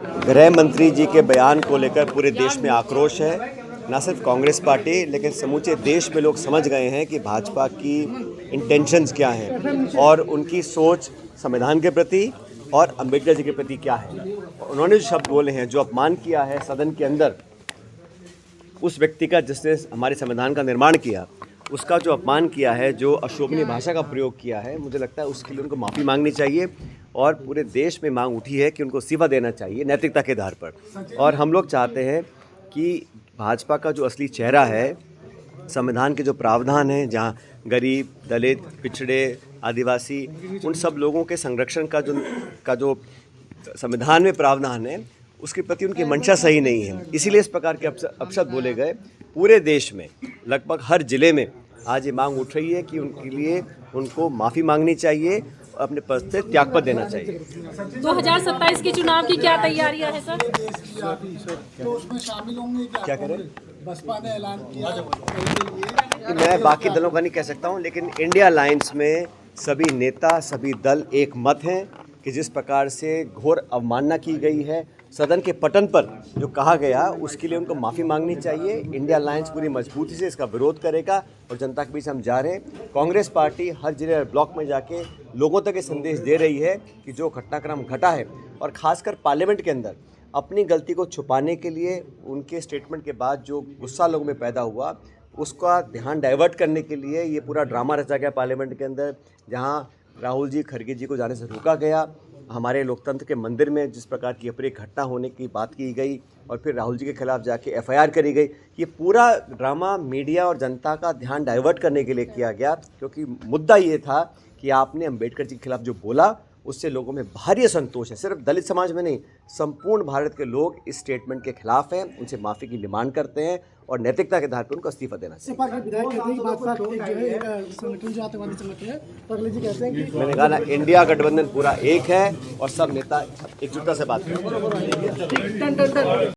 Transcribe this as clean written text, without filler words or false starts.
गृह मंत्री जी के बयान को लेकर पूरे देश में आक्रोश है। न सिर्फ कांग्रेस पार्टी लेकिन समूचे देश में लोग समझ गए हैं कि भाजपा की इंटेंशंस क्या हैं और उनकी सोच संविधान के प्रति और अंबेडकर जी के प्रति क्या है। उन्होंने जो शब्द बोले हैं, जो अपमान किया है सदन के अंदर उस व्यक्ति का जिसने हमारे संविधान का निर्माण किया, उसका जो अपमान किया है, जो अशोभनीय भाषा का प्रयोग किया है, मुझे लगता है उसके लिए उनको माफ़ी मांगनी चाहिए और पूरे देश में मांग उठी है कि उनको इस्तीफा देना चाहिए नैतिकता के आधार पर। और हम लोग चाहते हैं कि भाजपा का जो असली चेहरा है, संविधान के जो प्रावधान हैं, जहाँ गरीब, दलित, पिछड़े, आदिवासी, उन सब लोगों के संरक्षण का जो संविधान में प्रावधान है, उसके प्रति उनकी मंशा सही नहीं है। इसीलिए इस प्रकार के अपशब्द बोले गए। पूरे देश में लगभग हर जिले में आज ये मांग उठ रही है कि उनके लिए उनको माफ़ी मांगनी चाहिए और अपने पद से त्यागपत्र देना चाहिए। 2027 के चुनाव की क्या तैयारियां हैं सर? तो उसमें शामिल होंगे क्या करें? बसपा ने ऐलान किया कि मैं बाकी दलों का नहीं कह सकता हूं, लेकिन इंडिया अलायंस में सभी नेता, सभी दल एक मत हैं कि जिस प्रकार से घोर अवमानना की गई है, सदन के पटन पर जो कहा गया, उसके लिए उनको माफ़ी मांगनी चाहिए। इंडिया अलायंस पूरी मजबूती से इसका विरोध करेगा और जनता के बीच हम जा रहे हैं। कांग्रेस पार्टी हर जिले और ब्लॉक में जाके लोगों तक ये संदेश दे रही है कि जो घटनाक्रम घटा है और ख़ासकर पार्लियामेंट के अंदर अपनी गलती को छुपाने के लिए उनके स्टेटमेंट के बाद जो गुस्सा लोगों में पैदा हुआ, उसका ध्यान डाइवर्ट करने के लिए ये पूरा ड्रामा रचा गया पार्लियामेंट के अंदर, जहाँ राहुल जी, खड़गे जी को जाने से रोका गया। हमारे लोकतंत्र के मंदिर में जिस प्रकार की अप्रिय घटना होने की बात की गई और फिर राहुल जी के खिलाफ जाके एफआईआर करी गई, ये पूरा ड्रामा मीडिया और जनता का ध्यान डाइवर्ट करने के लिए किया गया, क्योंकि मुद्दा ये था कि आपने अंबेडकर जी के खिलाफ जो बोला उससे लोगों में भारी असंतोष है। सिर्फ दलित समाज में नहीं, संपूर्ण भारत के लोग इस स्टेटमेंट के खिलाफ हैं, उनसे माफ़ी की डिमांड करते हैं और नैतिकता के आधार पर उनको इस्तीफा देना चाहिए। मैंने कहा ना, इंडिया गठबंधन पूरा एक है और सब नेता एकजुटता से बात करते हैं।